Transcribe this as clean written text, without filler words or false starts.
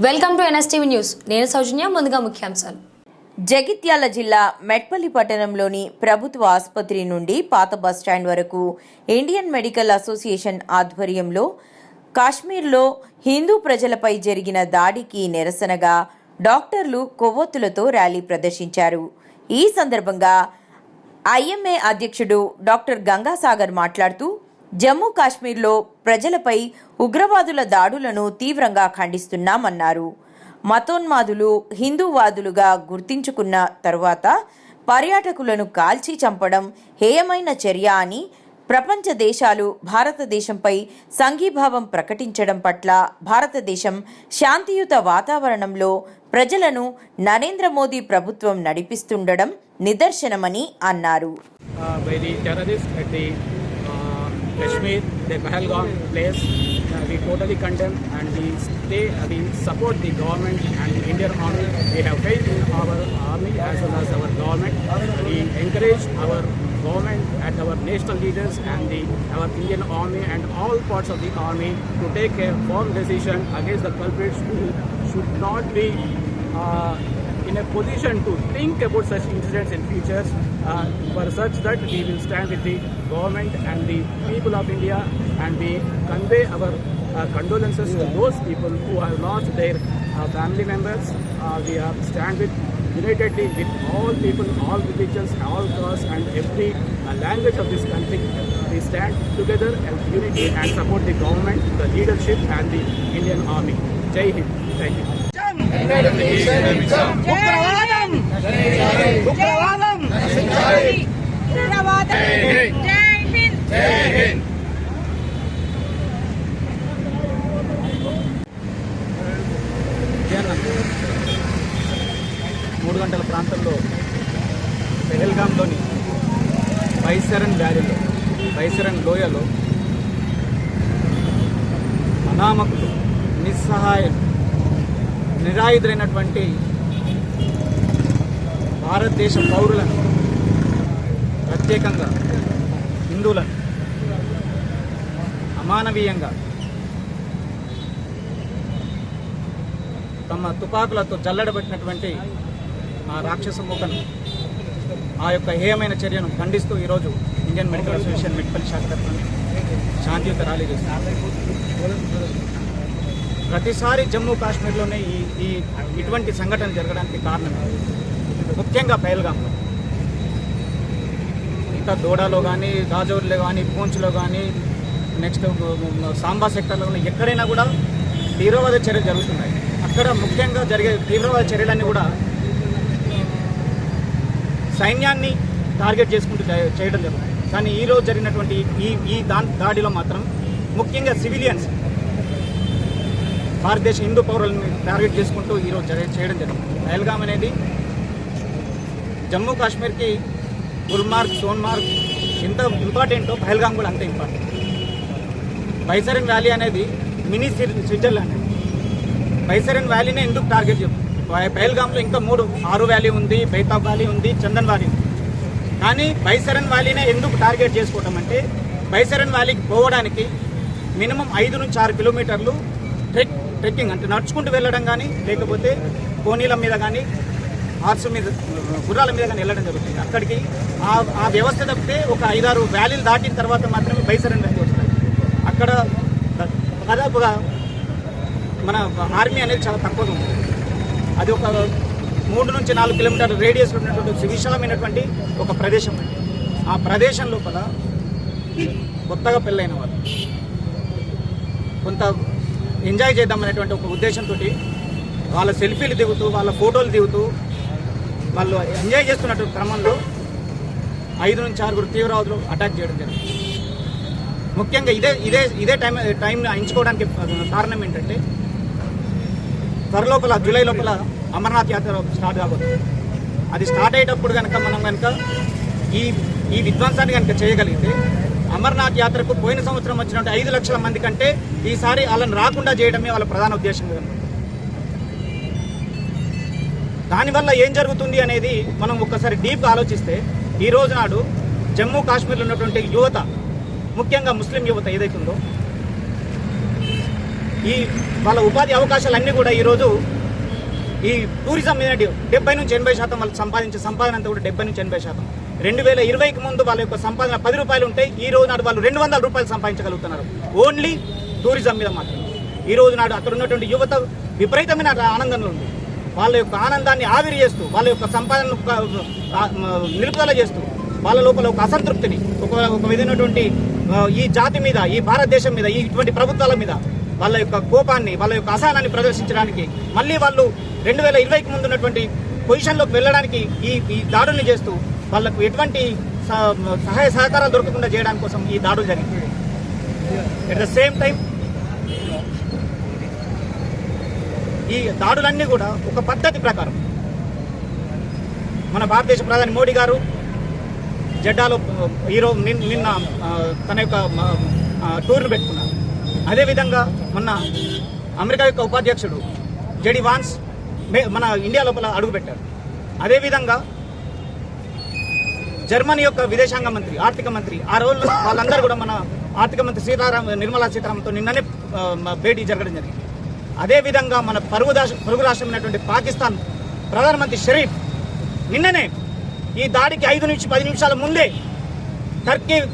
Welcome to NSTV news. నేను సౌజన్య. ముందుగా ముఖ్యాంశాలు. జగిత్యాల జిల్లా మెట్పల్లి పట్టణంలోని ప్రభుత్వ ఆసుపత్రి నుండి పాత బస్టాండ్ వరకు ఇండియన్ మెడికల్ అసోసియేషన్ ఆధ్వర్యంలో కాశ్మీర్లో హిందూ ప్రజలపై జరిగిన దాడికి నిరసనగా డాక్టర్లు కొవ్వొత్తులతో ర్యాలీ ప్రదర్శించారు. ఈ సందర్భంగా ఐఎంఏ అధ్యక్షుడు డాక్టర్ గంగాసాగర్ మాట్లాడుతూ జమ్మూ కాశ్మీర్లో ప్రజలపై ఉగ్రవాదుల దాడులను తీవ్రంగా ఖండిస్తున్నామన్నారు. మతోన్మాదులు హిందూవాదులుగా గుర్తించుకున్న తరువాత పర్యాటకులను కాల్చి చంపడం హేయమైన చర్య అని, ప్రపంచ దేశాలు భారతదేశంపై సంఘీభావం ప్రకటించడం పట్ల భారతదేశం శాంతియుత వాతావరణంలో ప్రజలను నరేంద్ర మోదీ ప్రభుత్వం నడిపిస్తుండడం నిదర్శనమని అన్నారు. Kashmir, the Pahalgam place, we totally condemn and we support the government and the Indian Army. We have faith in our army as well as our government. We encourage our government and our national leaders and our Indian Army and all parts of the army to take a firm decision against the culprits who should not be in a position to think about such incidents in future, for such that we will stand with the government and the people of India, and we convey our condolences to those people who have lost their family members. We are stand with unitedly with all people, all religions, all castes and every language of this country. We stand together as unity and support the government, the leadership and the Indian Army. Jai Hind. Thank you. మూడు గంటల ప్రాంతంలో పెహల్గాంలోని బైసరన్ వ్యాలీలో బైసరన్ లోయలో అనామకులు నిస్సహాయం నిరాయుధులైనటువంటి భారతదేశ పౌరులను, ప్రత్యేకంగా హిందువులను అమానవీయంగా తమ తుపాకులతో జల్లడబెట్టినటువంటి ఆ రాక్షస మూకను, ఆ యొక్క హేయమైన చర్యను ఖండిస్తూ ఈరోజు ఇండియన్ మెడికల్ అసోసియేషన్ మెట్పల్లి శాఖ తరఫున శాంతియుత ర్యాలీ చేస్తున్నారు. ప్రతిసారి జమ్మూ కాశ్మీర్లోనే ఇటువంటి సంఘటన జరగడానికి కారణం ముఖ్యంగా పహల్గాంలో, ఇంకా దోడాలో కానీ, రాజౌరిలో కానీ, పూంచ్లో కానీ, నెక్స్ట్ సాంబా సెక్టర్లో కానీ ఎక్కడైనా కూడా తీవ్రవాద చర్యలు జరుగుతున్నాయి. అక్కడ ముఖ్యంగా జరిగే తీవ్రవాద చర్యలన్నీ కూడా సైన్యాన్ని టార్గెట్ చేసుకుంటూ చేయడం జరుగుతుంది. కానీ ఈరోజు జరిగినటువంటి ఈ దాడిలో మాత్రం ముఖ్యంగా సివిలియన్స్, భారతదేశ హిందూ పౌరులను టార్గెట్ చేసుకుంటూ ఈరోజు చేయడం జరిగింది. పహల్గాం అనేది జమ్మూ కాశ్మీర్కి గుల్మార్గ్, సోన్మార్గ్ ఎంత ఇంపార్టెంటో పహల్గాం కూడా అంతే ఇంపార్టెంట్. బైసరన్ వ్యాలీ అనేది మినీ స్విట్జర్లాండ్. బైసరన్ వ్యాలీనే ఎందుకు టార్గెట్ చేస్తుంది? పహల్గాంలో ఇంకా 6 వ్యాలీ ఉంది, బైతాబ్ వ్యాలీ ఉంది, చందన్ వ్యాలీ ఉంది. కానీ బైసరన్ వ్యాలీనే ఎందుకు టార్గెట్ చేసుకోవటం అంటే, బైసరన్ వ్యాలీకి పోవడానికి మినిమం 5 నుంచి 6 కిలోమీటర్లు ట్రెక్కింగ్, అంటే నడుచుకుంటూ వెళ్ళడం కానీ, లేకపోతే పోనీల మీద కానీ, హార్స్ మీద, గుర్రాల మీద కానీ వెళ్ళడం జరుగుతుంది. అక్కడికి ఆ వ్యవస్థ తప్పితే ఒక 5-6 వ్యాలీలు దాటిన తర్వాత మాత్రమే బైసరన్ వ్యాలీ వస్తుంది. అక్కడ దాదాపుగా మన ఆర్మీ అనేది చాలా తక్కువగా ఉంది. అది ఒక 3 నుంచి 4 కిలోమీటర్ల రేడియస్ ఉన్నటువంటి విశాలమైనటువంటి ఒక ప్రదేశం అండి. ఆ ప్రదేశం లోపల కొత్తగా పెళ్ళైన వాళ్ళు కొంత ఎంజాయ్ చేద్దామనేటువంటి ఒక ఉద్దేశంతో వాళ్ళ సెల్ఫీలు దిగుతూ, వాళ్ళ ఫోటోలు దిగుతూ వాళ్ళు ఎంజాయ్ చేస్తున్నటువంటి క్రమంలో 5 నుంచి 6 తీవ్రవాదులు అటాక్ చేయడం జరిగింది. ముఖ్యంగా ఇదే టైంని ఎంచుకోవడానికి కారణం ఏంటంటే, త్వరలోపల జూలై లోపల అమర్నాథ్ యాత్ర స్టార్ట్ కాబోతుంది. అది స్టార్ట్ అయ్యేటప్పుడు మనం కనుక ఈ విధ్వంసాన్ని కనుక చేయగలిగితే, అమర్నాథ్ యాత్రకు పోయిన సంవత్సరం వచ్చినట్టు 5 లక్షల మంది కంటే ఈసారి వాళ్ళని రాకుండా చేయడమే వాళ్ళ ప్రధాన ఉద్దేశం. దానివల్ల ఏం జరుగుతుంది అనేది మనం ఒక్కసారి డీప్గా ఆలోచిస్తే, ఈ రోజు నాడు జమ్మూ కాశ్మీర్లో ఉన్నటువంటి యువత, ముఖ్యంగా ముస్లిం యువత ఏదైతే ఉందో, ఈ వాళ్ళ ఉపాధి అవకాశాలన్నీ కూడా ఈరోజు ఈ టూరిజం మీద 70 నుంచి 80% వాళ్ళు సంపాదించే సంపాదన అంతా కూడా 70 నుంచి 80%. 2020కి ముందు వాళ్ళ యొక్క సంపాదన 10 రూపాయలు ఉంటే ఈ రోజు నాడు వాళ్ళు 200 రూపాయలు సంపాదించగలుగుతున్నారు ఓన్లీ టూరిజం మీద మాత్రం. ఈ రోజు నాడు అక్కడ ఉన్నటువంటి యువత విపరీతమైన ఆనందంలో ఉంది. వాళ్ళ యొక్క ఆనందాన్ని ఆవిరి చేస్తూ వాళ్ళ యొక్క సంపాదనను నిలుపుదల చేస్తూ వాళ్ళ లోపల ఒక అసంతృప్తిని ఒక విధమైనటువంటి ఈ జాతి మీద, ఈ భారతదేశం మీద, ఇటువంటి ప్రభుత్వాల మీద వాళ్ళ యొక్క కోపాన్ని, వాళ్ళ యొక్క అసహనాన్ని ప్రదర్శించడానికి మళ్ళీ వాళ్ళు 2020కి ముందు ఉన్నటువంటి పొజిషన్లోకి వెళ్ళడానికి ఈ దాడుల్ని చేస్తూ వాళ్ళకు ఎటువంటి సహాయ సహకారాలు దొరకకుండా చేయడానికి కోసం ఈ దాడులు జరిగింది. ఎట్ ద సేమ్ టైం ఈ దాడులన్నీ కూడా ఒక పద్ధతి ప్రకారం మన భారతదేశ ప్రధాని మోడీ గారు జెడ్డాలో ఈరోజు నిన్న తన యొక్క టూర్ను పెట్టుకున్నారు. అదేవిధంగా మొన్న అమెరికా యొక్క ఉపాధ్యక్షుడు జెడి వాన్స్ మన ఇండియా లోపల అడుగుపెట్టారు. అదేవిధంగా జర్మనీ యొక్క విదేశాంగ మంత్రి, ఆర్థిక మంత్రి, ఆ రోజుల్లో వాళ్ళందరూ కూడా మన ఆర్థిక మంత్రి నిర్మలా సీతారామన్తో నిన్ననే భేటీ జరగడం జరిగింది. అదేవిధంగా మన పొరుగు రాష్ట్రమైనటువంటి పాకిస్తాన్ ప్రధానమంత్రి షరీఫ్ నిన్ననే ఈ దాడికి 5 నుంచి 10 నిమిషాల ముందే టర్కీ